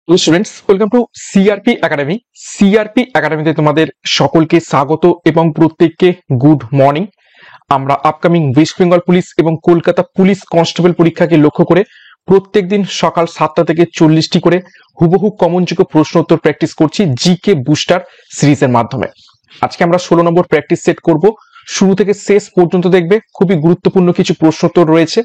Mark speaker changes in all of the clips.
Speaker 1: Students, welcome to CRP academy. CRP একাডেমিতে তোমাদের সকলকে স্বাগত এবং প্রত্যেককে গুড মর্নিং। আমরা আপকামিং ওয়েস্ট বেঙ্গল পুলিশ এবং কলকাতা পুলিশ কনস্টেবল পরীক্ষাকে লক্ষ্য করে প্রত্যেকদিন সকাল 7টা থেকে 40টি করে হুবহু কমনযোগ্য প্রশ্ন উত্তর প্র্যাকটিস করছি জিকে বুস্টার সিরিজের মাধ্যমে। আজকে আমরা 16 নম্বর প্র্যাকটিস সেট করব। শুরু থেকে শেষ পর্যন্ত দেখবে খুবই গুরুত্বপূর্ণ কিছু প্রশ্ন উত্তর রয়েছে,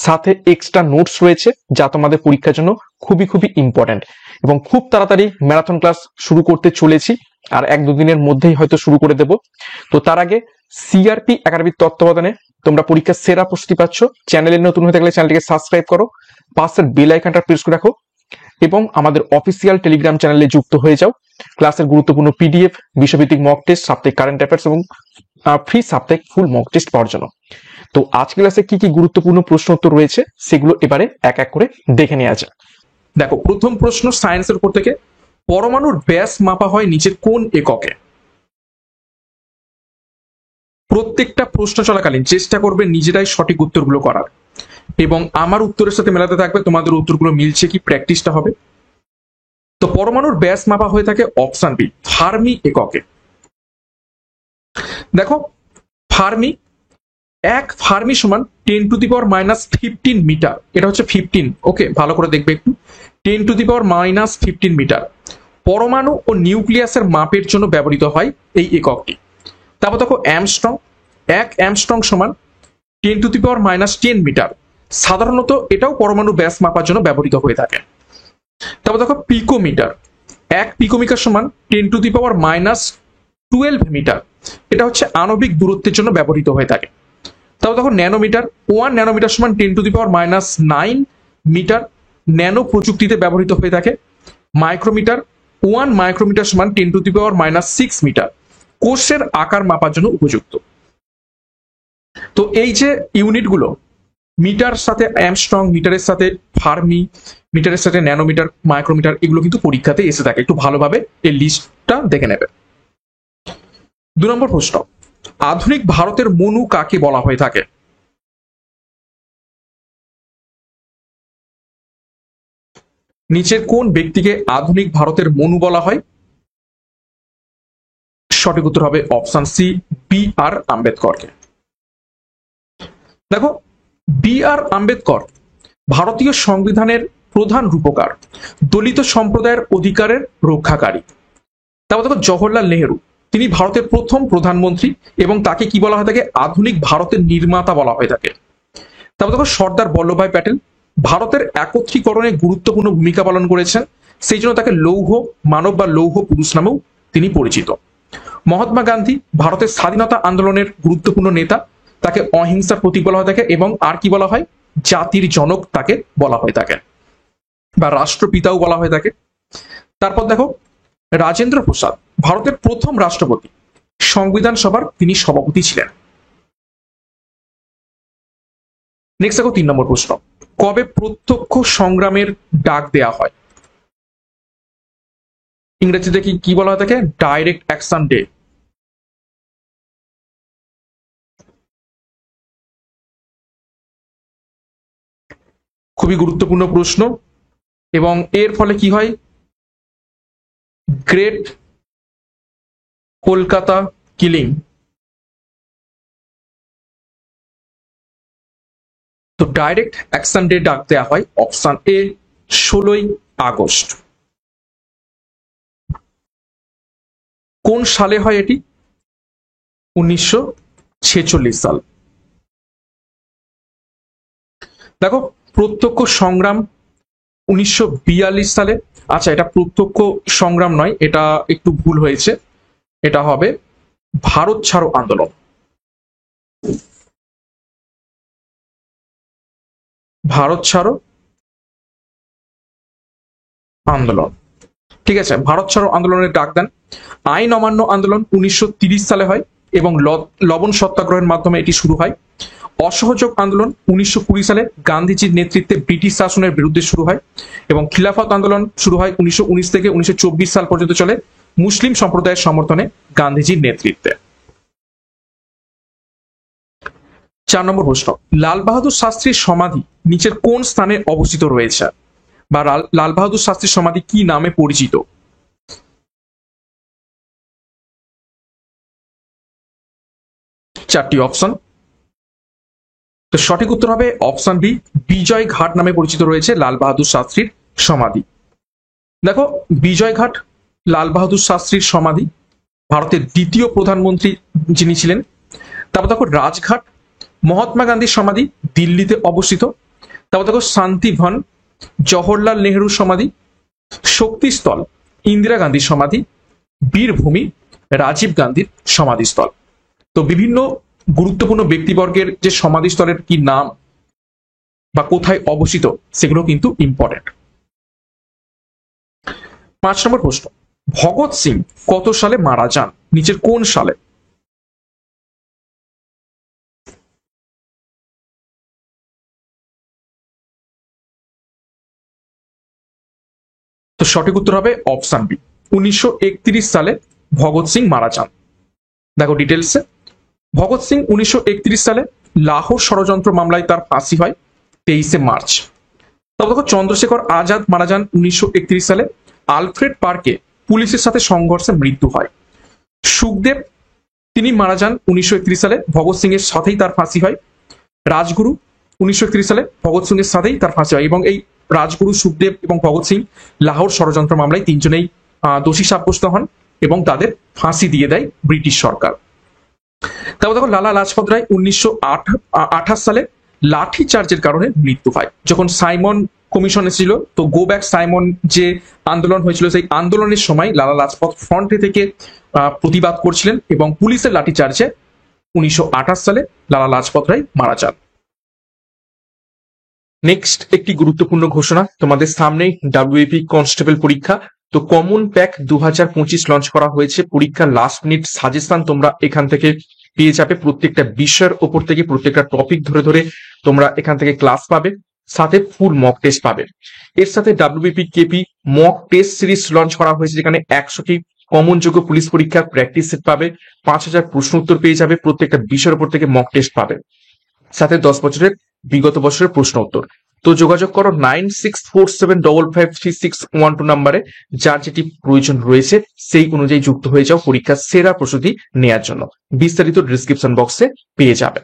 Speaker 1: সাথে এক্সট্রা নোটস রয়েছে যা তোমাদের পরীক্ষার জন্য খুবই খুবই ইম্পর্টেন্ট। এবং খুব তাড়াতাড়ি ম্যারাথন ক্লাস শুরু করতে চলেছি, আর 1-2 দিনের মধ্যেই হয়তো শুরু করে দেব। তো তার আগে সিআরপি একাডেমির তত্ত্বাবধানে তোমরা পরীক্ষার সেরা প্রস্তুতি পাচ্ছ। চ্যানেলে নতুন হয়ে থাকলে চ্যানেলটিকে সাবস্ক্রাইব করো, পাশের বেল আইকনটা প্রেস করে রাখো এবং আমাদের অফিসিয়াল টেলিগ্রাম চ্যানেলে যুক্ত হয়ে যাও। ক্লাসের গুরুত্বপূর্ণ পিডিএফ, বিষয়ভিত্তিক মক টেস্ট, সাপ্তাহিক কারেন্ট অ্যাফেয়ার্স এবং ফ্রি সাপ্তাহিক ফুল মক টেস্ট পাওয়ার জন্য। তো আজকের ক্লাসে কি কি গুরুত্বপূর্ণ প্রশ্ন উত্তর রয়েছে সেগুলো এবারে এক এক করে দেখে নেওয়া যাক। দেখো, প্রথম প্রশ্ন সায়েন্সের উপর থেকে, পরমাণুর ব্যাস মাপা হয় নিচের কোন এককে? প্রত্যেকটা প্রশ্ন চলাকালীন চেষ্টা করবে নিজেরাই সঠিক উত্তরগুলো করার, এবং আমার উত্তরের সাথে মেলাতে থাকবে তোমাদের উত্তরগুলো মিলছে কি, প্র্যাকটিসটা হবে। তো পরমাণুর ব্যাস মাপা হয়ে থাকে অপশন বি, ফার্মি এককে। দেখো, ফার্মি, এক ফার্মি সমান 10⁻⁻15 মিটার। এটা হচ্ছে 15, ওকে, ভালো করে দেখবে একটু। 10⁻⁻15 মিটার পরমাণু ও নিউক্লিয়াসের মাপের জন্য ব্যবহৃত হয় এই এককটি। তারপর দেখো অ্যামস্ট্রং, এক অ্যামস্ট্রং সমান 10⁻10 মিটার। সাধারণত এটাও পরমাণু ব্যাস মাপার জন্য ব্যবহৃত হয়ে থাকে। তারপর দেখো পিকোমিটার, এক পিকোমিটার সমান 10⁻12 মিটার। এটা হচ্ছে আণবিক দূরত্বের জন্য ব্যবহৃত হয়ে থাকে। তারপর দেখো ন্যানোমিটার, 1 ন্যানোমিটার সমান 10⁻9 মিটার, ন্যানো প্রযুক্তিতে ব্যবহৃত হয়ে থাকে। মাইক্রোমিটার, 1 মাইক্রোমিটার সমান 10⁻6 মিটার, কোষের আকার মাপার জন্য উপযুক্ত। তো এই যে ইউনিটগুলো, মিটার সাথে অ্যামস্ট্রং, মিটারের সাথে ফার্মি, মিটারের সাথে ন্যানোমিটার, মাইক্রোমিটার, এগুলো কিন্তু পরীক্ষাতে এসে থাকে। একটু ভালোভাবে এই লিস্টটা দেখে নেবে। 2 নম্বর প্রশ্ন, আধুনিক ভারতের মনু কাকে বলা হয়ে থাকে? নিচের কোন ব্যক্তিকে আধুনিক ভারতের মনু বলা হয়? সঠিক উত্তর হবে অপশন সি, বি আর আম্বেদকরকে। দেখো, বি আর আম্বেদকর ভারতীয় সংবিধানের প্রধান রূপকার, দলিত সম্প্রদায়ের অধিকারের রক্ষাকারী। তারপর দেখো জওহরলাল নেহেরু, তিনি ভারতের প্রথম প্রধানমন্ত্রী এবং তাকে কি বলা হয়ে থাকে? আধুনিক ভারতের নির্মাতা বলা হয়ে থাকে। তারপর দেখো সর্দার বল্লভভাই প্যাটেল ভারতের একত্রীকরণে গুরুত্বপূর্ণ ভূমিকা পালন করেছেন, সেই জন্য তাকে লৌহ মানব বা লৌহ পুরুষ নামেও তিনি পরিচিত। মহাত্মা গান্ধী ভারতের স্বাধীনতা আন্দোলনের গুরুত্বপূর্ণ নেতা, তাকে অহিংসার প্রতীক বলা হয়ে থাকে এবং আর কি বলা হয়? জাতির জনক তাকে বলা হয়ে থাকে, বা রাষ্ট্রপিতাও বলা হয়ে থাকে। তারপর দেখো রাজেন্দ্র প্রসাদ ভারতের প্রথম রাষ্ট্রপতি, সংবিধান সভার তিনি সভাপতি ছিলেন। নেক্সট দেখো 3 নম্বর প্রশ্ন, কবে প্রত্যক্ষ সংগ্রামের ডাক দেয়া হয়? ইংরেজিতে কি বলা হয়ে থাকে? Direct action day. খুবই গুরুত্বপূর্ণ প্রশ্ন, এবং এর ফলে কি হয়? Great Kolkata killing. তো ডাইরেক্ট অ্যাকশন ডে ডাক দেওয়া হয় অপশন এ, 16ই আগস্ট। কোন সালে হয় এটি? 1946 সাল। দেখো, প্রত্যক্ষ সংগ্রাম 1942 সালে। আচ্ছা, এটা প্রত্যক্ষ সংগ্রাম নয়, এটা একটু ভুল হয়েছে, এটা হবে ভারত ছাড়ো আন্দোলন। ভারত ছাড়ো আন্দোলন, ঠিক আছে। ভারত ছাড়ো আন্দোলনের ডাক দেন। আইন অমান্য আন্দোলন 1930 সালে হয় এবং লবণ সত্যাগ্রহের মাধ্যমে এটি শুরু হয়। অসহযোগ আন্দোলন 1920 সালে গান্ধীজির নেতৃত্বে ব্রিটিশ শাসনের বিরুদ্ধে শুরু হয়, এবং খিলাফত আন্দোলন শুরু হয় 1919 থেকে 1924 সাল পর্যন্ত চলে, মুসলিম সম্প্রদায়ের সমর্থনে গান্ধীজির নেতৃত্বে। 4 নম্বর প্রশ্ন, লাল বাহাদুর শাস্ত্রীর সমাধি নিচের কোন স্থানে অবস্থিত রয়েছে? বা লাল বাহাদুর শাস্ত্রীর সমাধি কি নামে পরিচিত? চারটি অপশন। তো সঠিক উত্তর হবে অপশন বি, বিজয় ঘাট নামে পরিচিত রয়েছে লাল বাহাদুর শাস্ত্রীর সমাধি। দেখো, বিজয় ঘাট লাল বাহাদুর শাস্ত্রীর সমাধি, ভারতের দ্বিতীয় প্রধানমন্ত্রী যিনি ছিলেন। তারপর দেখো রাজঘাট, মহাত্মা গান্ধীর সমাধি, দিল্লিতে অবস্থিত। তারপর দেখো শান্তিবন, জওহরলাল নেহরুর সমাধি। শক্তিস্থল, ইন্দিরা গান্ধীর সমাধি। বীরভূমি, রাজীব গান্ধীর সমাধিস্থল। তো বিভিন্ন গুরুত্বপূর্ণ ব্যক্তিবর্গের যে সমাধিস্থলের কি নাম বা কোথায় অবস্থিত সেগুলো কিন্তু ইম্পর্টেন্ট। 5 নম্বর প্রশ্ন, ভগৎ সিং কত সালে মারা যান? নিচের কোন সালে? তো সঠিক উত্তর হবে অপশন বি, 1931 সালে ভগৎ সিং মারা যান। দেখো ডিটেলসে, ভগৎ সিং 1931 সালে লাহোর ষড়যন্ত্র মামলায় তার ফাঁসি হয় 23শে মার্চ। তবে দেখো চন্দ্রশেখর আজাদ মারা যান 1931 সালে আলফ্রেড পার্কে পুলিশের সাথে সংঘর্ষে মৃত্যু হয়। সুখদেব তিনি মারা যান 1931 সালে, ভগৎ সিং এর সাথেই তার ফাঁসি হয়। রাজগুরু 1931 সালে ভগৎ সিং এর সাথেই তার ফাঁসি হয় এবং এই রাজগুরু, সুখদেব এবং ভগৎ সিং লাহোর ষড়যন্ত্র মামলায় তিনজনেই দোষী সাব্যস্ত হন এবং তাদের ফাঁসি দিয়ে দেয় ব্রিটিশ সরকার। তারপর দেখো লালা লাজপত রায় 1928 সালে লাঠি চার্জের কারণে মৃত্যু হয়। যখন সাইমন কমিশন এসেছিল, তো গো ব্যাক সাইমন যে আন্দোলন হয়েছিল, সেই আন্দোলনের সময় লালা লাজপত ফ্রন্টে থেকে প্রতিবাদ করছিলেন এবং পুলিশের লাঠি চার্জে 1928 সালে লালা লাজপত রায় মারা যান। নেক্সট একটি গুরুত্বপূর্ণ ঘোষণা, তোমাদের সামনেই ডাব্লিউএপি কনস্টেবল পরীক্ষা। তো কমন প্যাক 2025 লঞ্চ করা হয়েছে। পরীক্ষার লাস্ট মিনিট সাজেশন তোমরা এখান থেকে পেয়ে যাবে। প্রত্যেকটা বিষয়ের ওপর থেকে প্রত্যেকটা টপিক ধরে ধরে তোমরা এখান থেকে ক্লাস পাবে, সাথে ফুল মক টেস্ট পাবে। এর সাথে WBP KP mock test series launch করা হয়েছে, যেখানে 100টি কমন যোগ্য পুলিশ পরীক্ষার প্র্যাকটিস সেট পাবে, 5000 প্রশ্ন উত্তর পেয়ে যাবে, প্রত্যেকটা বিষয়ের উপর থেকে মক টেস্ট পাবে, সাথে 10 বছরের বিগত বছরের প্রশ্ন উত্তর। তো যোগাযোগ করো 9647553612 নাম্বারে, যার যেটি প্রয়োজন রয়েছে সেই অনুযায়ী যুক্ত হয়ে যাও পরীক্ষার সেরা প্রস্তুতি নেওয়ার জন্য। বিস্তারিত ডিসক্রিপশন বক্সে পেয়ে যাবে।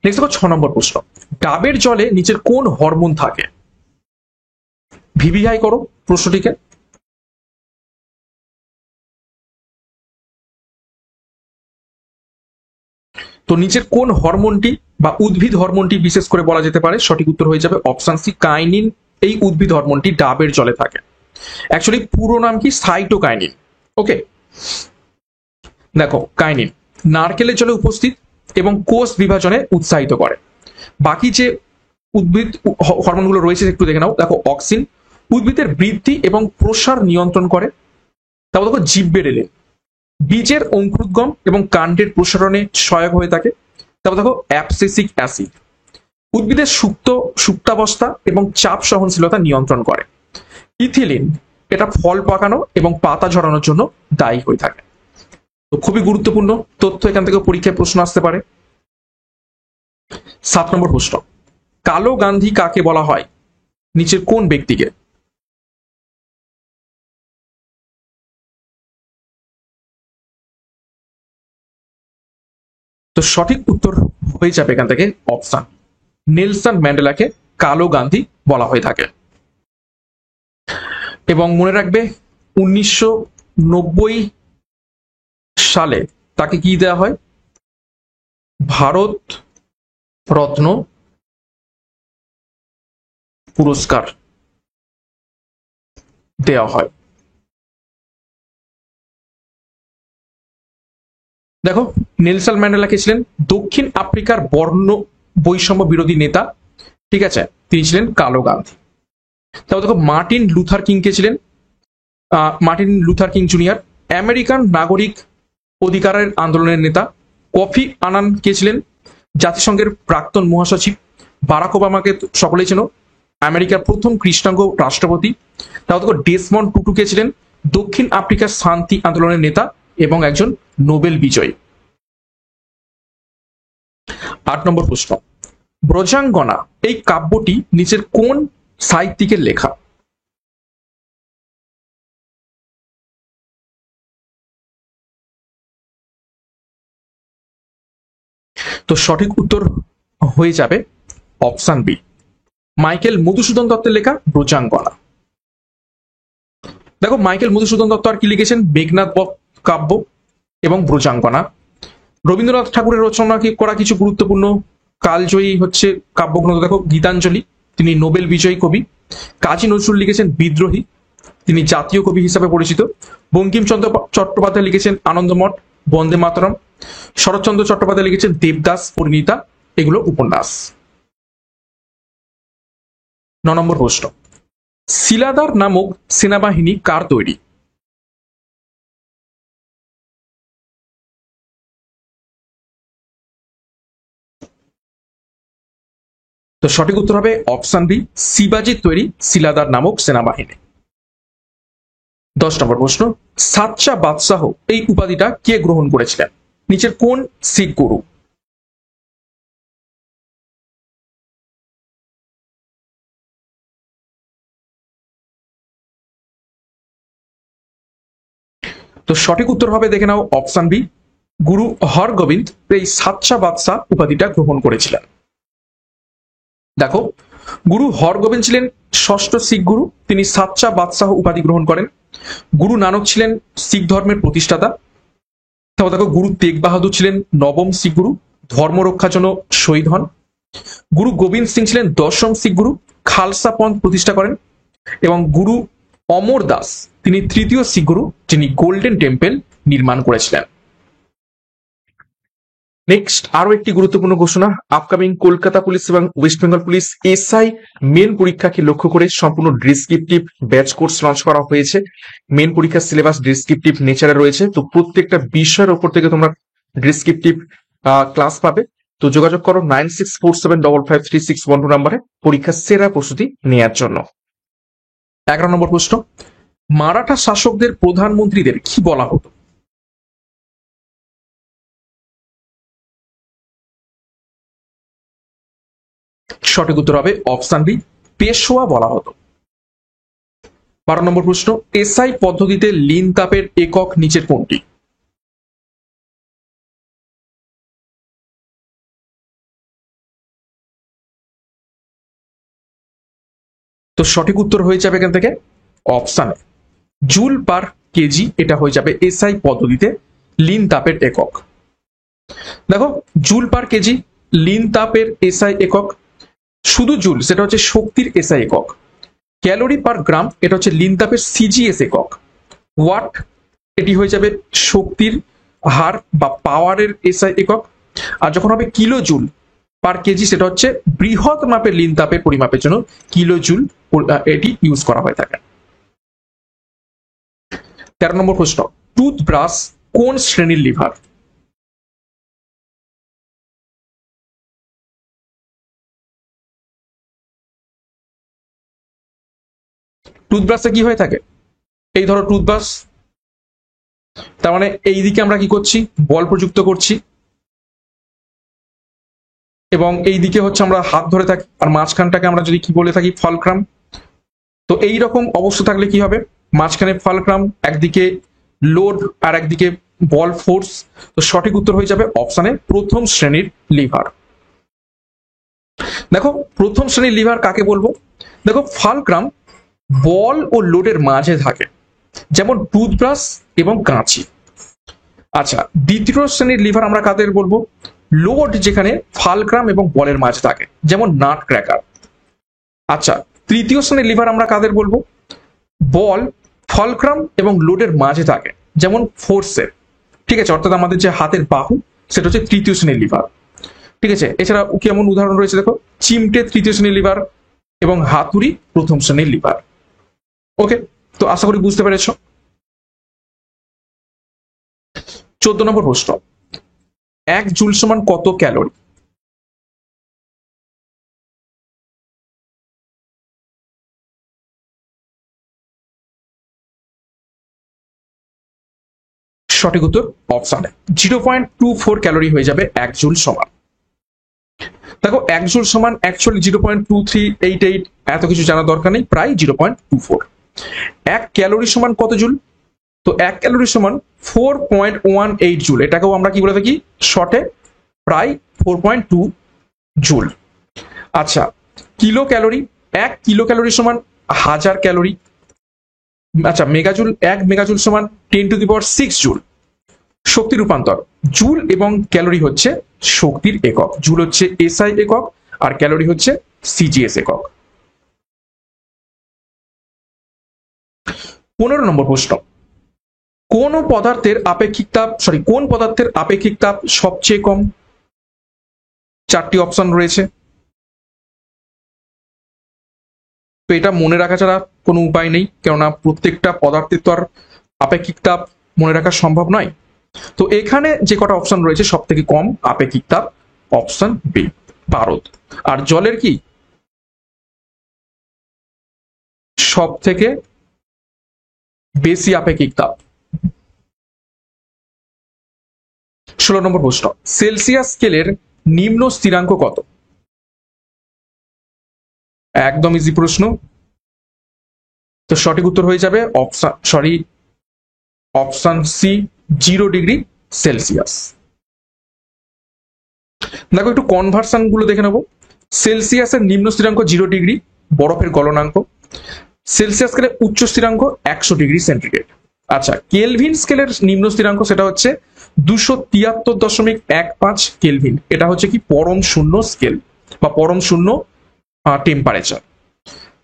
Speaker 1: নেক্সট দেখো 6 নম্বর প্রশ্ন, ডাবের জলে নিচের কোন হরমোন থাকে? ভিভিআই করো প্রশ্নটিকে। তো নিচের কোন হরমোনটি বা উদ্ভিদ হরমোনটি বিশেষ করে বলা যেতে পারে? সঠিক উত্তর হয়ে যাবে অপশন সি, কাইনিন। এই উদ্ভিদ হরমোনটি ডাবের জলে থাকে। অ্যাকচুয়ালি পুরো নাম কি? সাইটোকাইনিন। ওকে, দেখো কাইনিন নারকেলের জলে উপস্থিত এবং কোষ বিভাজনে উৎসাহিত করে। বাকি যে উদ্ভিদ হরমোনগুলো রয়েছে একটু দেখে নাও। দেখো অক্সিন উদ্ভিদের বৃদ্ধি এবং প্রসার নিয়ন্ত্রণ করে। তারপর দেখো জিব্বেরেলিন বীজের অঙ্কুরোদ্গম এবং কাণ্ডের প্রসারণে সহায়ক হয়ে থাকে। তারপর দেখো অ্যাবসিসিক অ্যাসিড উদ্ভিদের সুপ্তাবস্থা এবং চাপ সহনশীলতা নিয়ন্ত্রণ করে। ইথিলিন এটা ফল পাকানো এবং পাতা ঝরানোর জন্য দায়ী হয়ে থাকে। তো খুবই গুরুত্বপূর্ণ তথ্য, এখান থেকে পরীক্ষায় প্রশ্ন আসতে পারে। 7 নম্বর প্রশ্ন, কালো গান্ধী কাকে বলা হয়? নিচের কোন ব্যক্তিকে? তো সঠিক উত্তর হয়ে যাবে এখান থেকে অপশন নেলসন ম্যান্ডেলাকে কালো গান্ধী বলা হয়ে থাকে। এবং মনে রাখবে 1990 সালে তাকে কি দেওয়া হয়? ভারত রত্ন পুরস্কার দেওয়া হয়। দেখো নেলসন ম্যান্ডেলা কে ছিলেন দক্ষিণ আফ্রিকার বর্ণ বৈষম্য বিরোধী নেতা, ঠিক আছে, তিনি ছিলেন কালো গান্ধী। তারপর দেখো মার্টিন লুথার কিং কে ছিলেন? Martin Luther king junior American নাগরিক অধিকারের আন্দোলনের নেতা। কফি আনান কে ছিলেন? জাতিসংঘের প্রাক্তন মহাসচিব। বারাক ওবামাকে সকলেই চেনো, আমেরিকার প্রথম কৃষ্ণাঙ্গ রাষ্ট্রপতি। তারপর দেখো ডেসমন্ড টুটু কে ছিলেন? দক্ষিণ আফ্রিকার শান্তি আন্দোলনের নেতা এবং একজন নোবেল বিজয়ী। 8 নম্বর প্রশ্ন, ব্রজাঙ্গনা এই কাব্যটি নিচের কোন সাহিত্যিকের লেখা? তো সঠিক উত্তর হয়ে যাবে অপশন বি, মাইকেল মধুসূদন দত্তের লেখা ব্রজাঙ্গনা। দেখো মাইকেল মধুসূদন দত্ত আর কি লিখেছেন, মেঘনাদ বধ কাব্য এবং ব্রজাঙ্গনা। রবীন্দ্রনাথ ঠাকুরের রচনা করা কিছু গুরুত্বপূর্ণ কালজয়ী হচ্ছে কাব্যগ্রন্থ, দেখো গীতাঞ্জলি, তিনি নোবেল বিজয়ী কবি। কাজী নজরুল লিখেছেন বিদ্রোহী, তিনি জাতীয় কবি হিসাবে পরিচিত। বঙ্কিমচন্দ্র চট্টোপাধ্যায় লিখেছেন আনন্দমঠ, বন্দে মাতরম। শরৎচন্দ্র চট্টোপাধ্যায় লিখেছেন দেবদাস, পরিণীতা, এগুলো উপন্যাস। 9 নম্বর প্রশ্ন, শিলাদার নামক সেনাবাহিনী কার তৈরি? তো সঠিক উত্তর হবে অপশন বি, শিবাজির তৈরি শিলাদার নামক সেনাবাহিনী। 10 নম্বর প্রশ্ন, সাচ্চা বাদশাহ এই উপাধিটা কে গ্রহণ করেছিলেন? নিচের কোন শিখ গুরু? তো সঠিক উত্তর হবে, দেখে নাও, অপশন বি, গুরু হরগোবিন্দ এই সাচ্চা বাদশাহ উপাধিটা গ্রহণ করেছিলেন। দেখো গুরু হরগোবিন্দ ছিলেন ষষ্ঠ শিখ গুরু, তিনি সাচ্চা বাদশাহ উপাধি গ্রহণ করেন। গুরু নানক ছিলেন শিখ ধর্মের প্রতিষ্ঠাতা। তারপর দেখো গুরু তেগ বাহাদুর ছিলেন নবম শিখ গুরু, ধর্ম রক্ষার জন্য শহীদ হন। গুরু গোবিন্দ সিং ছিলেন দশম শিখ গুরু, খালসা পন্থ প্রতিষ্ঠা করেন। এবং গুরু অমর দাস তিনি তৃতীয় শিখ গুরু, যিনি গোল্ডেন টেম্পল নির্মাণ করেছিলেন। নেক্সট আরো একটি গুরুত্বপূর্ণ ঘোষণা, আপকামিং কলকাতা পুলিশ এবং West Bengal police SI main পরীক্ষাকে লক্ষ্য করে সম্পূর্ণ ডেসক্রিপটিভ ব্যাচ কোর্স লঞ্চ করা হয়েছে। মেন পরীক্ষার সিলেবাস ডেসক্রিপটিভ নেচারে রয়েছে, তো প্রত্যেকটা বিষয়ের উপর থেকে তোমরা ডেসক্রিপটিভ ক্লাস পাবে। তো যোগাযোগ করো 9647553612 নম্বরে পরীক্ষার সেরা প্রস্তুতি নেওয়ার জন্য। 11 নম্বর প্রশ্ন, মারাঠা শাসকদের প্রধানমন্ত্রীদের কি বলা হতো? সঠিক উত্তর হবে অপশন বি, পেশোয়া বলা হতো। 12 নম্বর প্রশ্ন, এসআই পদ্ধতিতে লিন তাপের একক নিচের কোনটি? তো সঠিক উত্তর হয়ে যাবে এখান থেকে option A, joule per KG, এটা হয়ে যাবে এসআই পদ্ধতিতে লিন তাপের একক। দেখো জুল পার কেজি লিন তাপের এসআই একক। শুধু জুল সেটা হচ্ছে শক্তির এসআই একক। ক্যালোরি পার গ্রাম এটা হচ্ছে লিন তাপের সিজিএস একক। ওয়াট এটি হয়ে যাবে শক্তির হার বা পাওয়ারের এসআই একক। আর যখন হবে কিলো জুল পার কেজি সেটা হচ্ছে বৃহৎ মাপের লিন তাপের পরিমাপের জন্য কিলো জুল এটি ইউজ করা হয়ে থাকে। 13 নম্বর প্রশ্ন, টুথব্রাশ কোন শ্রেণীর লিভার? টুথব্রাশে কি হয়ে থাকে, এই ধরো টুথব্রাশ, তার মানে এই দিকে আমরা কি করছি, বল প্রযুক্ত করছি, এবং এই দিকে হচ্ছে আমরা হাত ধরে থাকি, আর মাঝখানটাকে আমরা যদি কি বলে থাকি, ফলক্রাম। তো এই রকম অবস্থা থাকলে কি হবে, মাঝখানে ফলক্রাম, একদিকে লোড আর একদিকে বল ফোর্স। তো সঠিক উত্তর হয়ে যাবে অপশনে প্রথম শ্রেণীর লিভার। দেখো প্রথম শ্রেণীর লিভার কাকে বলবো, দেখো ফালক্রাম বল ও লোডের মাঝে থাকে, যেমন টুথব্রাশ এবং কাঁচি। আচ্ছা দ্বিতীয় শ্রেণীর লিভার আমরা কাদের বলবো, লোড যেখানে ফালক্রাম এবং বলের মাঝে থাকে, যেমন নাট ক্র্যাকার। আচ্ছা তৃতীয় শ্রেণীর লিভার আমরা কাদের বলবো, বল ফলক্রাম এবং লোডের মাঝে থাকে, যেমন ফোর্সের। ঠিক আছে, অর্থাৎ আমাদের যে হাতের বাহু সেটা হচ্ছে তৃতীয় শ্রেণীর লিভার। ঠিক আছে, এছাড়া কেমন উদাহরণ রয়েছে দেখো, চিমটে তৃতীয় শ্রেণীর লিভার এবং হাতুড়ি প্রথম শ্রেণীর লিভার। ওকে, তো আশা করি বুঝতে পেরেছ। 14 নম্বর প্রশ্ন, 1 জুল সমান কত ক্যালোরি? সঠিক উত্তর অপশন 0.24 ক্যালোরি হয়ে যাবে 1 জুল সমান। দেখো 1 জুল সমান অ্যাকচুয়ালি 0.2388, এত কিছু জানা দরকার নেই, প্রায় 0.24। 1 ক্যালোরি সমান কত জুল? তো 1 ক্যালোরি সমান 4.18 জুল, এটাকেও আমরা কি বলে থাকি শর্টে প্রায় 4.2 জুল। আচ্ছা, কিলো ক্যালোরি, 1 কিলো ক্যালোরি সমান 1000 ক্যালোরি। আচ্ছা, মেগাজুল, 1 মেগাজুল সমান 10⁶ জুল। শক্তি রূপান্তর, জুল এবং ক্যালোরি হচ্ছে শক্তির একক, জুল হচ্ছে এসআই একক আর ক্যালোরি হচ্ছে সিজিএস একক। 15 নম্বর প্রশ্ন, কোন পদার্থের আপেক্ষিক তাপ সবচেয়ে কম? 4টি অপশন রয়েছে, তো এটা মনে রাখা ছাড়া কোনো উপায় নেই, কেননা প্রত্যেকটা পদার্থের তো আর আপেক্ষিক তাপ মনে রাখা সম্ভব নয়। তো এখানে যে কটা অপশন রয়েছে, সব থেকে কম আপেক্ষিক তাপ অপশন বি, পারদ। আর জলের কি সব থেকে বেশি আপেক্ষিক তাপ? 16 নম্বর প্রশ্ন, সেলসিয়াস স্কেলের নিম্ন স্থিরাঙ্ক কত? একদম ইজি প্রশ্ন, তো সঠিক উত্তর হয়ে যাবে অপশন সি, 0 ডিগ্রি সেলসিয়াস। দেখো একটু কনভার্সন গুলো দেখে নেবো। সেলসিয়াসের নিম্ন স্থিরাঙ্ক 0 ডিগ্রি, বরফের গলনাঙ্ক। সেলসিয়াস স্কেলের উচ্চ স্থিরাঙ্ক 100 ডিগ্রি সেন্টিগ্রেড। আচ্ছা, কেলভিন স্কেলের নিম্ন স্থিরাঙ্ক সেটা হচ্ছে 273.15 কেলভিন, এটা হচ্ছে কি পরম শূন্য স্কেল বা পরম শূন্য টেম্পারেচার।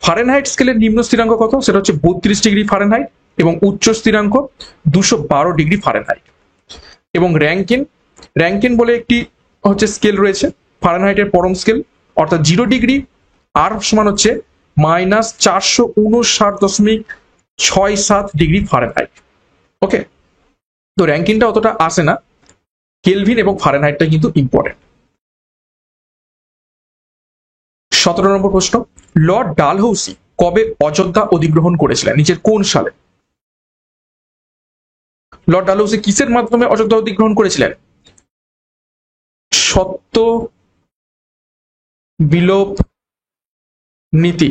Speaker 1: ফারেনহাইট স্কেলের নিম্ন স্থিরাঙ্ক কত? সেটা হচ্ছে 32 ডিগ্রি ফারেনহাইট এবং উচ্চ স্থিরাঙ্ক 212 ডিগ্রি ফারেনহাইট। এবং র্যাঙ্কিন বলে একটি হচ্ছে স্কেল রয়েছে, ফারেনহাইটের পরম স্কেল, অর্থাৎ 0 ডিগ্রি আর সমান হচ্ছে -459.67 ডিগ্রি ফারেনহাইট। ওকে, তো র্যাঙ্কিনটা অতটা আসে না, কেলভিন এবং ফারেনহাইটটা কিন্তু ইম্পর্টেন্ট। 17 নম্বর প্রশ্ন, লর্ড ডালহৌসি কবে অযোধ্যা অধিগ্রহণ করেছিলেন? নিচের কোন সালে? লর্ড ডালহৌসি কিসের মাধ্যমে অযোধ্যা অধিগ্রহণ করেছিলেন? সত্য বিলোপ নীতি,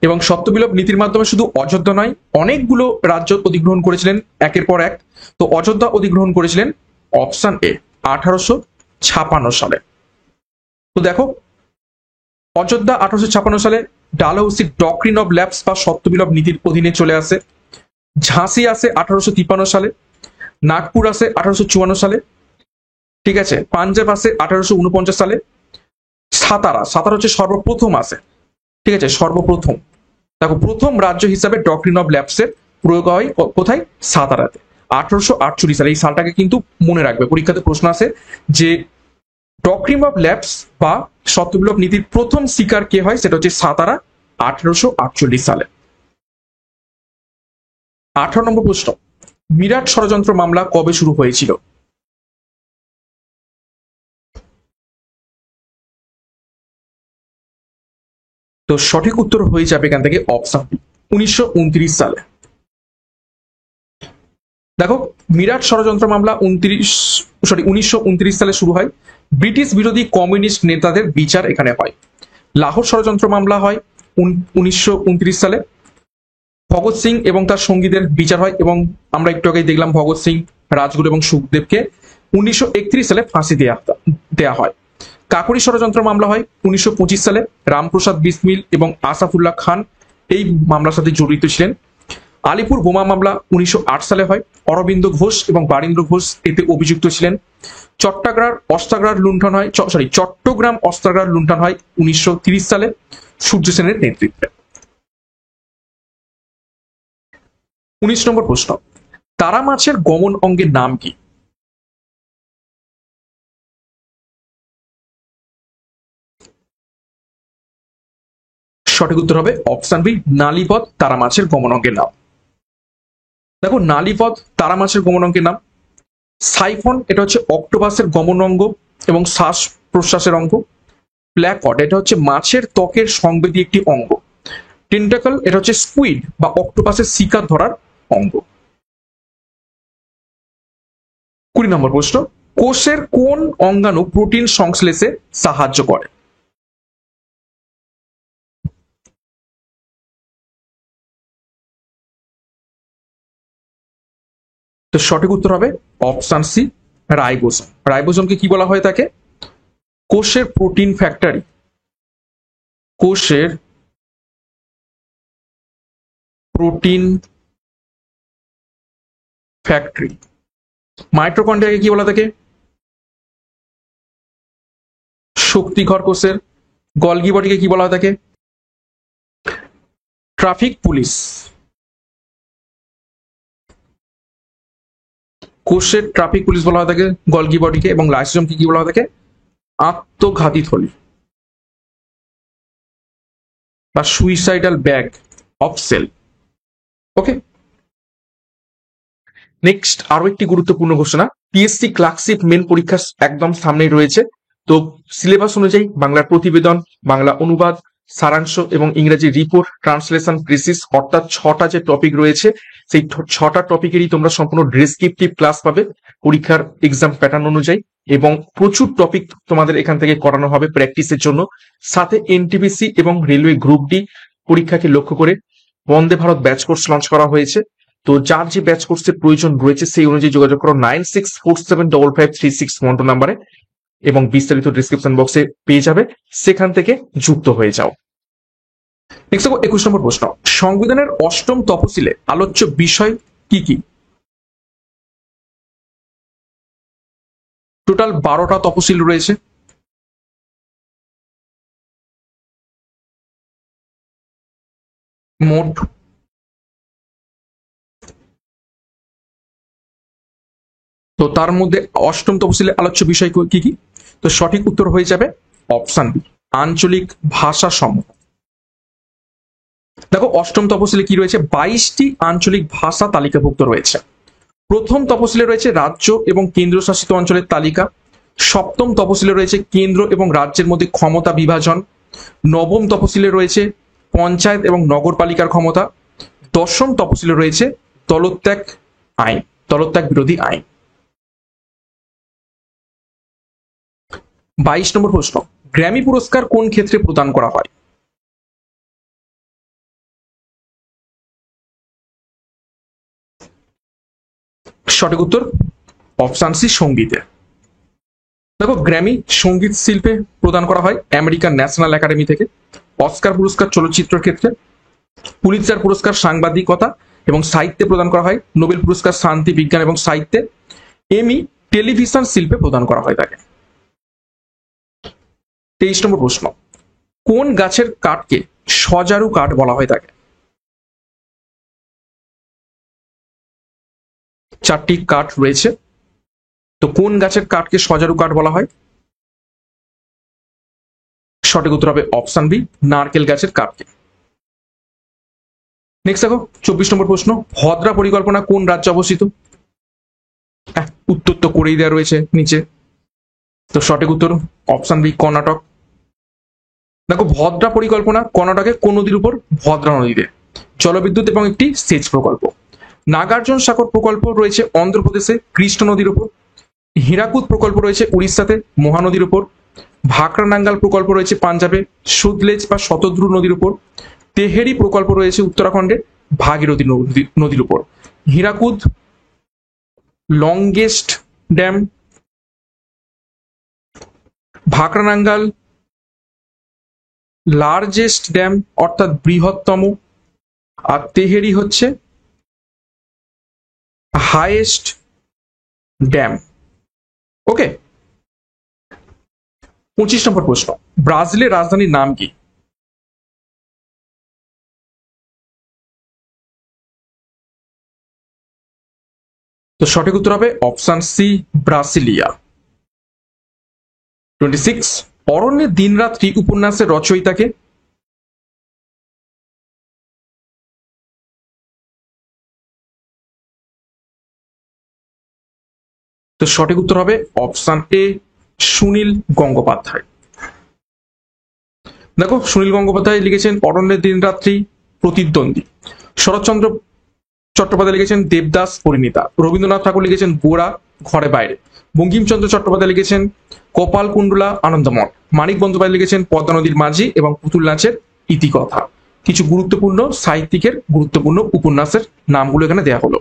Speaker 1: এবং সত্য বিলোপ নীতির মাধ্যমে শুধু অযোধ্যা নয়, অনেকগুলো রাজ্য অধিগ্রহণ করেছিলেন একের পর এক। তো অযোধ্যা অধিগ্রহণ করেছিলেন অপশন এ 1856 সালে। তো দেখো, অযোধ্যা 1856 সালে ডালহৌসির ডক্ট্রিন অফ ল্যাপস বা সত্য বিলোপ নীতির অধীনে চলে আসে। ঝাঁসি আসে 1853 সালে, নাগপুর আসে 1854 সালে, ঠিক আছে, পাঞ্জাব আসে 1849 সালে, সাতারা হচ্ছে সর্বপ্রথম আসে, ঠিক আছে, সর্বপ্রথম। দেখো, প্রথম রাজ্য হিসাবে ডক্ট্রিন অফ ল্যাপসের প্রয়োগ হয় কোথায়? সাতারাতে 1848 সালে। এই সালটাকে কিন্তু মনে রাখবে, পরীক্ষাতে প্রশ্ন আসে যে ডক্ট্রিন অফ ল্যাপস বা সত্য বিলোপ নীতির প্রথম শিকার কে হয়, সেটা হচ্ছে সাতারা 1848 সালে। 18 নম্বর প্রশ্ন, মিরাট ষড়যন্ত্র মামলা কবে শুরু হয়েছিল? তো সঠিক উত্তর হয়ে যাবে এখান থেকে অপশন বি, 1929 সালে। দেখো, মিরাট ষড়যন্ত্র মামলা 1929 সালে শুরু হয়। ব্রিটিশ বিরোধী কমিউনিস্ট নেতাদের বিচার এখানে হয়। লাহোর ষড়যন্ত্র মামলা হয় 1929 সালে। ভগৎ সিং এবং তার সঙ্গীদের বিচার হয়, এবং আমরা একটু আগেই দেখলাম ভগৎ সিং, রাজগুরু এবং সুখদেবকে 1931 সালে ফাঁসি দেয়া হয়। কাকরি ষড়যন্ত্র মামলা হয় 1925 সালে। রামপ্রসাদ বিসমিল এবং আসাফুল্লাহ খান এই মামলার সাথে জড়িত ছিলেন। আলিপুর বোমা মামলা 1908 সালে হয়। অরবিন্দ ঘোষ এবং বারীন্দ্র ঘোষ এতে অভিযুক্ত ছিলেন। চট্টগ্রাম অস্ত্রাগার লুণ্ঠন হয় 1930 সালে সূর্য সেনের নেতৃত্বে। 19 নম্বর প্রশ্ন, তারা মাছের গমন অঙ্গের নাম কি? সঠিক উত্তর হবে অপশন বি, নালীপথ তারা মাছের গমন অঙ্গের নাম। দেখো, নালীপথ তারা মাছের গমন অঙ্গের নাম। সাইফন, এটা হচ্ছে অক্টোপাসের গমন অঙ্গ এবং শ্বাস প্রশ্বাসের অঙ্গ। প্ল্যাকড, এটা হচ্ছে মাছের ত্বকের সংবেদী একটি অঙ্গ। টেন্টাকল, এটা হচ্ছে স্কুইড বা অক্টোপাসের শিকার ধরার অঙ্গ। 20 নম্বর প্রশ্ন, কোষের কোন অঙ্গাণু প্রোটিন সংশ্লেষে সাহায্য করে? তো সঠিক উত্তর হবে অপশন সি, রাইবোসোম। রাইবোসোমকে কি বলা হয় থাকে? কোষের প্রোটিন ফ্যাক্টরি। কোষের প্রোটিন ফ্যাক্টরি। মাইটোকন্ড্রিয়াকে কি বলা থাকে? শক্তিঘর কোষের। গলগি বডিকে কি বলা হয় থাকে? Traffic police. কোষের ট্রাফিক পুলিশ বলা হয় থাকে গলগি বডিকে। এবং লাইসোজোমকে কি বলা হয় থাকে? আত্মঘাতী থলি বা suicidal bag of cell. Okay, next আরো একটি গুরুত্বপূর্ণ ঘোষণা। পিএসসি ক্লার্কশিপ মেন পরীক্ষা একদম সামনেই রয়েছে। তো সিলেবাস অনুযায়ী বাংলার প্রতিবেদন, বাংলা অনুবাদ, সারাংশ এবং ইংরেজি রিপোর্ট, ট্রান্সলেশন, প্রিসিস, অর্থাৎ 6টা যে টপিক রয়েছে সেই 6টা টপিকেরই তোমরা সম্পূর্ণ ডেসক্রিপটিভ ক্লাস পাবে পরীক্ষার এক্সাম প্যাটার্ন অনুযায়ী। এবং প্রচুর টপিক তোমাদের এখান থেকে করানো হবে প্র্যাকটিসের জন্য। সাথে এনটিপিসি এবং রেলওয়ে গ্রুপ ডি পরীক্ষাকে লক্ষ্য করে Vande Bharat batch course launch করা হয়েছে। তো যার যে ব্যাচ কোর্সের প্রয়োজন রয়েছে সেই অনুযায়ী যোগাযোগ করো 9647553612 নাম্বারে এবং বিস্তারিত ডিসক্রিপশন বক্সে পেয়ে যাবে, সেখান থেকে যুক্ত হয়ে যাও। নেক্সট দেখো 21 নম্বর প্রশ্ন। সংবিধানের 8ম তফসিলে আলোচ্য বিষয় কি কি? টোটাল 12টা তফসিল রয়েছে। মোট তো তার মধ্যে 8ম তফসিলে আলোচ্য বিষয় কি কি? তো সঠিক উত্তর হয়ে যাবে অপশন বি, আঞ্চলিক ভাষা সমূহ। দেখো 8ম তফসিলে কি রয়েছে? 22টি আঞ্চলিক ভাষা তালিকাভুক্ত রয়েছে। প্রথম তফসিলে রয়েছে রাজ্য এবং কেন্দ্রশাসিত অঞ্চলের তালিকা। 7ম তফসিলে রয়েছে কেন্দ্র এবং রাজ্যের মধ্যে ক্ষমতা বিভাজন। 9ম তফসিলে রয়েছে পঞ্চায়েত এবং নগরপালিকার ক্ষমতা। 10ম তফসিলে রয়েছে দলত্যাগ আইন, দলত্যাগ বিরোধী আইন। 22 নম্বর প্রশ্ন। গ্র্যামি পুরস্কার কোন ক্ষেত্রে প্রদান করা হয়? সঠিক উত্তর অপশন সি, সঙ্গীতে। দেখো গ্র্যামি সঙ্গীত শিল্পে প্রদান করা হয় আমেরিকান ন্যাশনাল একাডেমি থেকে। অস্কার পুরস্কার চলচ্চিত্রের ক্ষেত্রে। পুলিৎজার পুরস্কার সাংবাদিকতা এবং সাহিত্যে প্রদান করা হয়। নোবেল পুরস্কার শান্তি, বিজ্ঞান এবং সাহিত্যে। এমি টেলিভিশন শিল্পে প্রদান করা হয় থাকে। 23 নম্বর প্রশ্ন। কোন গাছের কাঠকে সজারু কাঠ বলা হয় থাকে? 4টি কাঠ রয়েছে। তো কোন গাছের কাঠকে সজারু কাঠ বলা হয়? সঠিক উত্তর হবে অপশন বি, নারকেল গাছের কাঠকে। নেক্সট দেখো 24 নম্বর প্রশ্ন। ভদ্রা পরিকল্পনা কোন রাজ্যে অবস্থিত? উত্তর তো করেই দেওয়া রয়েছে নিচে। তো সঠিক উত্তর অপশন বি, কর্ণাটক। দেখো ভদ্রা পরিকল্পনা কর্ণাটকে কোন নদীর উপর? ভদ্রা নদীতে। জলবিদ্যুৎ এবং একটি সেচ প্রকল্প। নাগার্জুন সাগর প্রকল্প রয়েছে অন্ধ্রপ্রদেশে কৃষ্ণ নদীর উপর। হীরাকুদ প্রকল্প রয়েছে উড়িষ্যাতে মহানদীর উপর। ভাকরা নাঙ্গাল প্রকল্প রয়েছে পাঞ্জাবে সুদলেজ বা শতদ্রু নদীর উপর। তেহেরি প্রকল্প রয়েছে উত্তরাখণ্ডে ভাগীরথী নদীর উপর। Hirakud longest dam, Bhakra Nangal largest dam অর্থাৎ বৃহত্তম, আর তেহেরি হচ্ছে হাইয়েস্ট ড্যাম। ওকে, 25 নম্বর প্রশ্ন। ব্রাজিলের রাজধানীর নাম কি? তো সঠিক উত্তর হবে অপশন সি, ব্রাসিলিয়া। 26। অরণ্যের দিনরাত্রি উপন্যাসের রচয়িতাকে? তো সঠিক উত্তর হবে অপশন এ, সুনীল গঙ্গোপাধ্যায়। দেখো সুনীল গঙ্গোপাধ্যায় লিখেছেন অরণ্যের দিনরাত্রি, প্রতিদ্বন্দ্বী। শরৎচন্দ্র চট্টোপাধ্যায় লিখেছেন দেবদাস পরিণীতা। রবীন্দ্রনাথ ঠাকুর লিখেছেন গোরা, ঘরে বাইরে। বঙ্কিমচন্দ্র চট্টোপাধ্যায় লিখেছেন কপাল কুণ্ডলা আনন্দমঠ, মানিক বন্দ্যোপাধ্যায় লিখেছেন পদ্মা নদীর মাঝি এবং পুতুল নাচের ইতিকথা। কিছু গুরুত্বপূর্ণ সাহিত্যিকের গুরুত্বপূর্ণ উপন্যাসের নামগুলো এখানে দেওয়া হলো।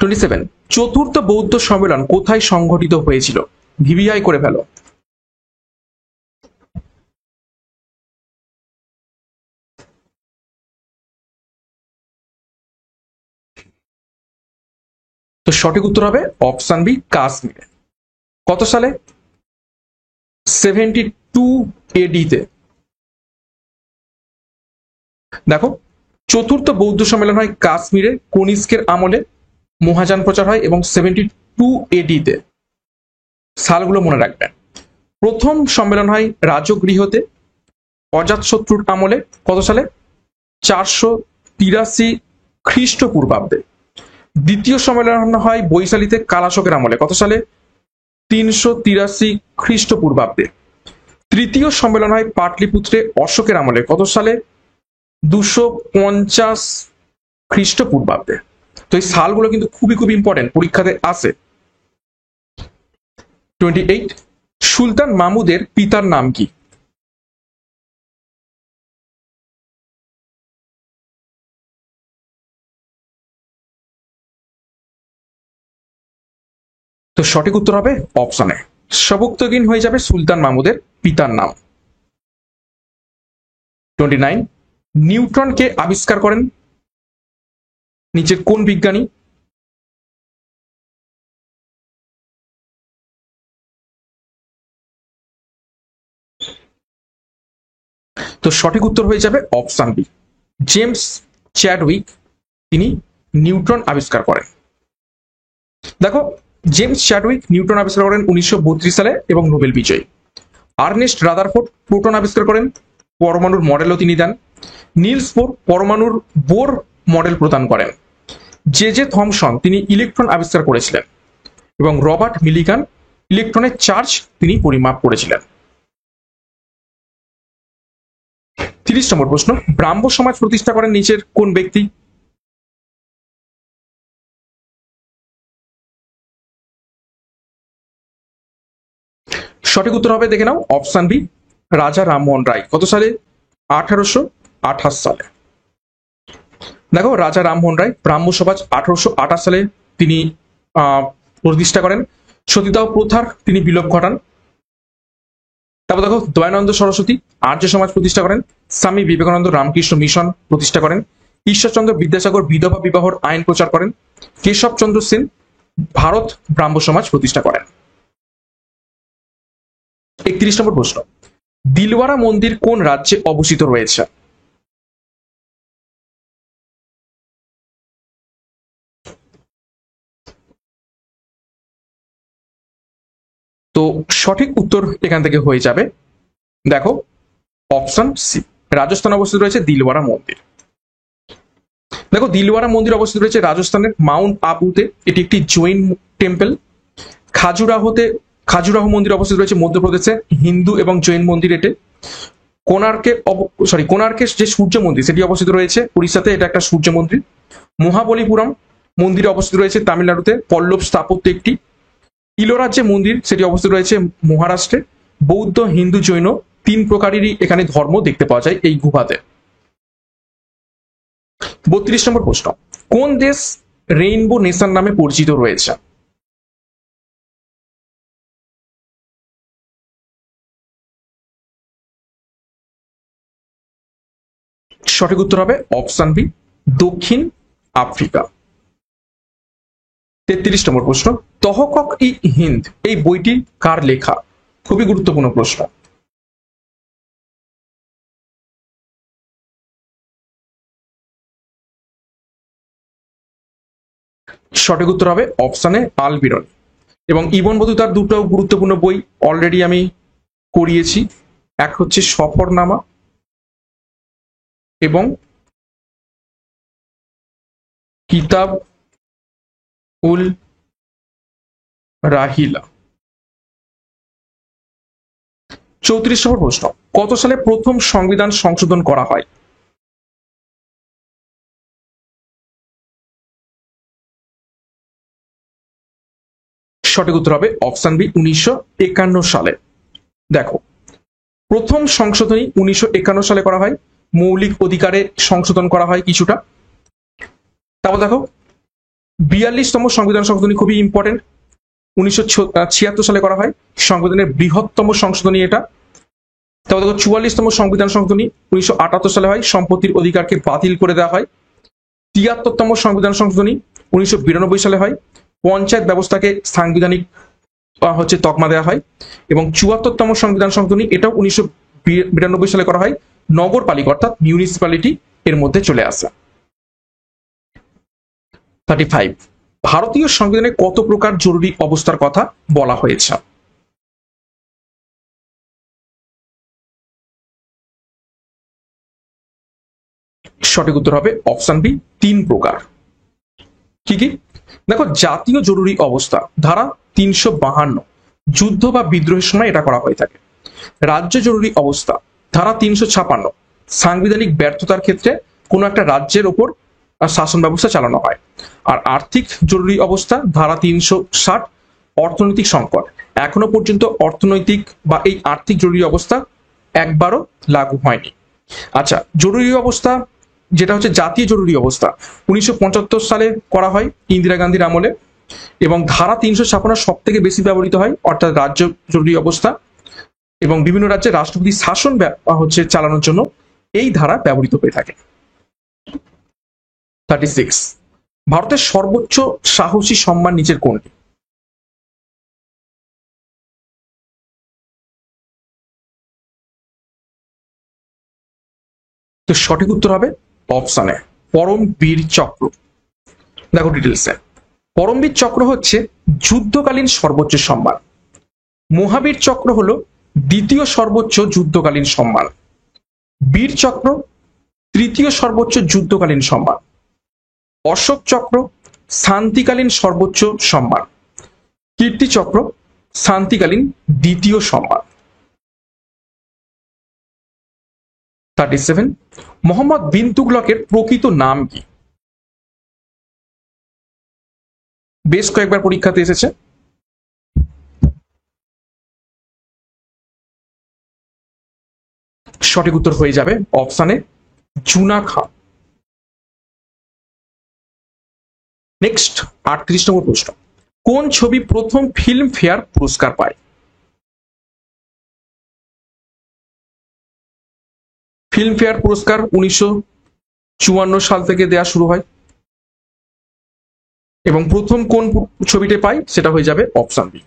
Speaker 1: 27 চতুর্থ বৌদ্ধ সম্মেলন কোথায় সংঘটিত হয়েছিল? ভিভিআই করে ফেলো। তো সঠিক উত্তর হবে অপশন বি, কাশ্মীরে। কত সালে? 72 এডিতে। দেখো, চতুর্থ বৌদ্ধ সম্মেলন হয় কাশ্মীরে কনিষ্কের আমলে, মহাযান প্রচার হয় এবং 72 এডিতে। সালগুলো মনে রাখবেন। প্রথম সম্মেলন হয় রাজগৃহতে অজাতশত্রুর আমলে, কত সালে? 483 খ্রিস্টপূর্বাব্দে। দ্বিতীয় সম্মেলন হয় বৈশালীতে কালাশোকের আমলে, কত সালে? 383 খ্রিস্টপূর্বাব্দে। তৃতীয় সম্মেলন হয় পাটলিপুত্রে অশোকের আমলে, কত সালে? 250 খ্রিস্টপূর্বাব্দে। তো এই সালগুলো কিন্তু খুবই খুবই ইম্পর্টেন্ট, পরীক্ষাতে আসে। 28 সুলতান মাহমুদের পিতার নাম কি? তো সঠিক উত্তর হবে অপশনে সবুক্তগিন হয়ে যাবে সুলতান মাহমুদের পিতার নাম। 29 নিউট্রনকে আবিষ্কার করেন নিচের কোন বিজ্ঞানী? তো সঠিক উত্তর হয়ে যাবে অপশন বি, জেমস চ্যাডউইক। তিনি নিউট্রন আবিষ্কার করেন। দেখো, জেমস চ্যাডউইক নিউট্রন আবিষ্কার করেন 1932 সালে এবং নোবেল বিজয়ী। আর্নেস্ট রাদারফোর্ড প্রোটন আবিষ্কার করেন, পরমাণুর মডেলও তিনি দেন। নিলস বোর পরমাণুর বোর মডেল প্রদান করেন। জে জে থমসন তিনি ইলেকট্রন আবিষ্কার করেছিলেন এবং রবার্ট মিলিগান ইলেকট্রনের চার্জ তিনি পরিমাপ করেছিলেন। 30 নম্বর প্রশ্ন, ব্রাহ্ম সমাজ প্রতিষ্ঠা করেন নিচের কোন ব্যক্তি? সঠিক উত্তর হবে, দেখে নাও, অপশন বি, রাজা রামমোহন রায়। কত সালে? 1828 সালে। দেখো, রাজা রামমোহন রায় ব্রাহ্ম সমাজ 1828 সালে তিনি প্রতিষ্ঠা করেন। সতীদাহ প্রথার তিনি বিলোপ ঘটান। তারপর দেখো, দয়ানন্দ সরস্বতী আর্য সমাজ প্রতিষ্ঠা করেন। স্বামী বিবেকানন্দ রামকৃষ্ণ মিশন প্রতিষ্ঠা করেন। ঈশ্বরচন্দ্র বিদ্যাসাগর বিধবা বিবাহর আইন প্রচার করেন। কেশবচন্দ্র সেন ভারত ব্রাহ্ম সমাজ প্রতিষ্ঠা করেন। 31 নম্বর প্রশ্ন, দিলওয়ারা মন্দির কোন রাজ্যে অবস্থিত রয়েছে? তো সঠিক উত্তর এখান থেকে হয়ে যাবে, দেখো, অপশন সি, রাজস্থানে অবস্থিত রয়েছে দিলওয়ারা মন্দির। দেখো, দিলওয়ারা মন্দির অবস্থিত রয়েছে রাজস্থানের মাউন্ট আবুতে, এটি একটি জৈন টেম্পল। খাজুরাহ মন্দির অবস্থিত রয়েছে মধ্যপ্রদেশে, হিন্দু এবং জৈন মন্দির এটি। কোণার্কের যে সূর্য মন্দির সেটি অবস্থিত রয়েছে উড়িষ্যাতে, এটা একটা সূর্য মন্দির। মহাবলীপুরম মন্দির অবস্থিত রয়েছে তামিলনাড়ুতে, পল্লব স্থাপত্য একটি। ইলোরার যে মন্দির সেটি অবস্থিত রয়েছে মহারাষ্ট্রে। বৌদ্ধ, হিন্দু, জৈন তিন প্রকারেরই এখানে ধর্ম দেখতে পাওয়া যায় এই গুহাতে। 32 নম্বর প্রশ্ন, কোন দেশ রেইনবো নেশন নামে পরিচিত রয়েছে? সঠিক উত্তর হবে অপশন বি, দক্ষিণ আফ্রিকা। 33 নম্বর প্রশ্ন, তহকক ই হিন্দ এই বইটি কার লেখা? খুবই গুরুত্বপূর্ণ প্রশ্ন। সঠিক উত্তর হবে অপশনে আল বিরনি। এবং ইবন বতুতার দুটো গুরুত্বপূর্ণ বই অলরেডি আমি করিয়েছি, এক হচ্ছে সফরনামা এবং কিতাব উল রাহিলা। 34 নম্বর প্রশ্ন, কত সালে প্রথম সংবিধান সংশোধন করা হয়? সঠিক উত্তর হবে অপশন বি 1951 সালে। দেখো, প্রথম সংশোধনী 1951 সালে করা হয়, মৌলিক অধিকারে সংশোধন করা হয় কিছুটা। তারপর দেখো 42তম সংবিধান সংশোধনী খুবই ইম্পর্টেন্ট, 1976 সালে করা হয়, সংবিধানের বৃহত্তম সংশোধনী এটা। তারপর দেখো 44তম সংবিধান সংশোধনী 1978 সালে হয়, সম্পত্তির অধিকারকে বাতিল করে দেওয়া হয়। 73তম সংবিধান সংশোধনী 1992 সালে হয়, পঞ্চায়েত ব্যবস্থাকে সাংবিধানিক তকমা দেওয়া হয়। এবং 74তম সংবিধান সংশোধনী এটাও 1992 সালে করা হয়, নগরপালিকা অর্থাৎ মিউনিসিপ্যালিটি এর মধ্যে চলে আসে। 35 ভারতীয় সংবিধানে কত প্রকার জরুরি অবস্থার কথা বলা হয়েছে? সঠিক উত্তর হবে অপশন বি 3 প্রকার। কি কি? দেখো, জাতীয় জরুরি অবস্থা ধারা 352, যুদ্ধ বা বিদ্রোহের সময় এটা করা হয়ে থাকে। রাজ্য জরুরি অবস্থা ধারা 356, সাংবিধানিক ব্যর্থতার ক্ষেত্রে কোনো একটা রাজ্যের ওপর শাসন ব্যবস্থা চালানো হয়। আর আর্থিক জরুরি অবস্থা ধারা 360, অর্থনৈতিক সংকট। এখনো পর্যন্ত অর্থনৈতিক বা এই আর্থিক জরুরি অবস্থা একবারও লাগু হয়নি। আচ্ছা, জরুরি অবস্থা যেটা হচ্ছে জাতীয় জরুরি অবস্থা 1975 সালে করা হয় ইন্দিরা গান্ধীর আমলে, এবং ধারা 356 সব থেকে বেশি ব্যবহৃত হয়, অর্থাৎ রাজ্য জরুরি অবস্থা, এবং বিভিন্ন রাজ্যে রাষ্ট্রপতি শাসন চালানোর জন্য এই ধারা ব্যবহৃত হয়ে থাকে। 36 ভারতের সর্বোচ্চ সাহসী সম্মান নিচের কোনটি? তো সঠিক উত্তর হবে অপশনে পরমবীর চক্র। দেখো ডিটেলসে, পরমবীর চক্র হচ্ছে যুদ্ধকালীন সর্বোচ্চ সম্মান, মহাবীর চক্র হলো দ্বিতীয় সর্বোচ্চ যুদ্ধকালীন সম্মান, বীর চক্র তৃতীয় সর্বোচ্চ যুদ্ধকালীন সম্মান, অশোক চক্র শান্তিকালীন সর্বোচ্চ সম্মান, কীর্তি চক্র শান্তিকালীন দ্বিতীয় সম্মান। 37 মোহাম্মদ বিন তুগলকের প্রকৃত নাম কি? বেশ কয়েকবার পরীক্ষাতে এসেছে। সঠিক উত্তর হয়ে যাবে অপশানে জুনা খান। নেক্সট 38 নম্বর প্রশ্ন, কোন ছবি প্রথম ফিল্ম ফেয়ার পুরস্কার পায়? ফিল্ম ফেয়ার পুরস্কার 1954 সাল থেকে দেয়া শুরু হয়, এবং প্রথম কোন ছবিতে পায় সেটা হয়ে যাবে অপশন বি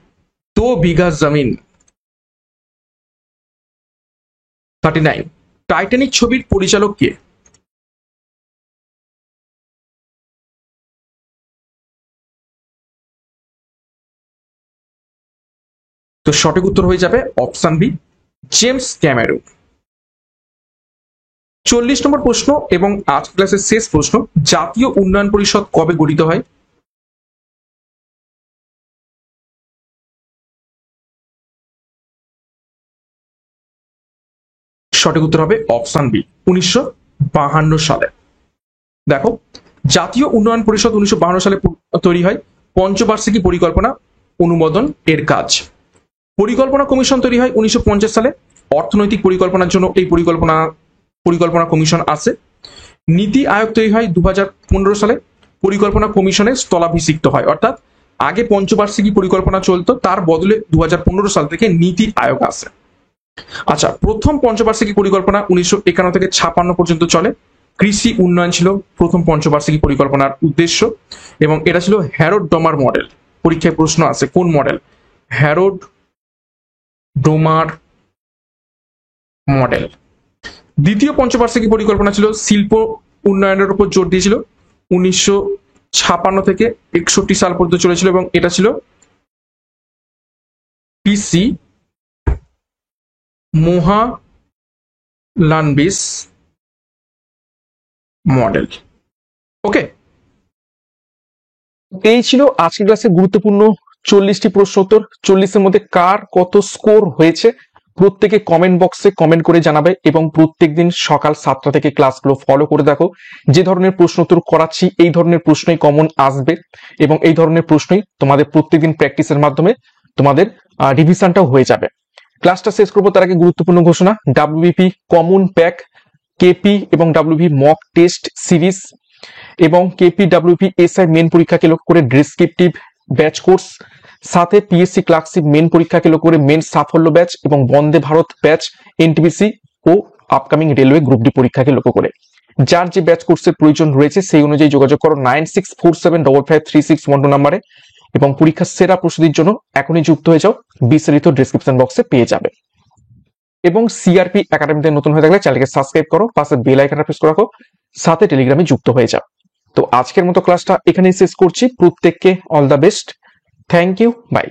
Speaker 1: 2 বিঘা জমিন। 39 টাইটানিক ছবির পরিচালক কে? তো সঠিক উত্তর হয়ে যাবে অপশন বি জেমস ক্যামেরন। 40 নম্বর প্রশ্ন এবং আজ ক্লাসের শেষ প্রশ্ন, জাতীয় উন্নয়ন পরিষদ কবে গঠিত হয়? সঠিক উত্তর হবে অপশন বি 1952 সালে। দেখো, জাতীয় উন্নয়ন পরিষদ 1952 সালে তৈরি হয়, পঞ্চবার্ষিকী পরিকল্পনা অনুমোদন এর কাজ। পরিকল্পনা কমিশন তৈরি হয় 1950 সালে, অর্থনৈতিক পরিকল্পনার জন্য এই পরিকল্পনা কমিশন আসে। নীতি আয়োগ তৈরি হয় 2015 সালে, পরিকল্পনা কমিশনের স্থলাভিষিক্ত হয়, অর্থাৎ আগে পঞ্চবার্ষিকী পরিকল্পনা চলতো, তার বদলে 2015 সাল থেকে নীতি আয়োগ আসে। আচ্ছা, প্রথম পঞ্চবার্ষিকী পরিকল্পনা 1951 থেকে 56 পর্যন্ত চলে। কৃষি উন্নয়ন ছিল প্রথম পঞ্চবার্ষিকী পরিকল্পনার উদ্দেশ্য, এবং এটা ছিল হ্যারোড ডোমার মডেল। পরীক্ষায় প্রশ্ন আছে কোন মডেল? হ্যারোড ডোমার মডেল। দ্বিতীয় পঞ্চবার্ষিকী পরিকল্পনা ছিল শিল্প উন্নয়নের উপর জোর দিয়েছিল, 1956 থেকে 61 সাল পর্যন্ত চলেছিল, এবং এটা ছিল পিসি মোহালানবিস মডেল। ওকে, এই ছিল আজকের ক্লাসে গুরুত্বপূর্ণ 40টি প্রশ্ন উত্তর। 40-এর মধ্যে কার কত স্কোর হয়েছে প্রত্যেকে কমেন্ট বক্সে কমেন্ট করে জানাবে এবং প্রত্যেকদিন সকাল 7টা থেকে ক্লাসগুলো ফলো করে দেখো। যে ধরনের প্রশ্ন উত্তর করাচ্ছি এই ধরনের প্রশ্নই কমন আসবে এবং এই ধরনের প্রশ্নই তোমাদের প্রত্যেকদিন প্র্যাকটিসের মাধ্যমে তোমাদের রিভিশনটাও হয়ে যাবে। ক্লাসটা শেষ করবো তার আগে গুরুত্বপূর্ণ ঘোষণা, ডাব্লিউবিপি কমন প্যাক, কেপি এবং ডাব্লিউবি মক টেস্ট সিরিজ এবং কেপি ডাব্লিউপি এসআই মেন পরীক্ষাকে লক্ষ্য করে ডেসক্রিপটিভ ব্যাচ কোর্স, সাথে পিএসসি ক্লার্কশিপ মেন পরীক্ষাকে লক্ষ্য করে মেন সাফল্য ব্যাচ এবং বন্দে ভারত ব্যাচ, এনটিপিসি ও আপকামিং রেলওয়ে গ্রুপ ডি পরীক্ষাকে লক্ষ্য করে। যার যে ব্যাচ কোর্সের প্রয়োজন রয়েছে সেই অনুযায়ী যোগাযোগ করো 9647553612 নাম্বারে এবং পরীক্ষার সেরা প্রস্তুতির জন্য এখনই যুক্ত হয়ে যাও, বিস্তারিত ডেসক্রিপশন বক্সে পেয়ে যাবে। এবং সিআরপি একাডেমিতে নতুন হয়ে থাকলে চ্যানেলকে সাবস্ক্রাইব করো, পাশে বেল আইকনটা প্রেস করে রাখো, সাথে টেলিগ্রামে যুক্ত হয়ে যাও। তো আজকের মতো ক্লাসটা এখানেই শেষ করছি। প্রত্যেককে all the best, thank you, by.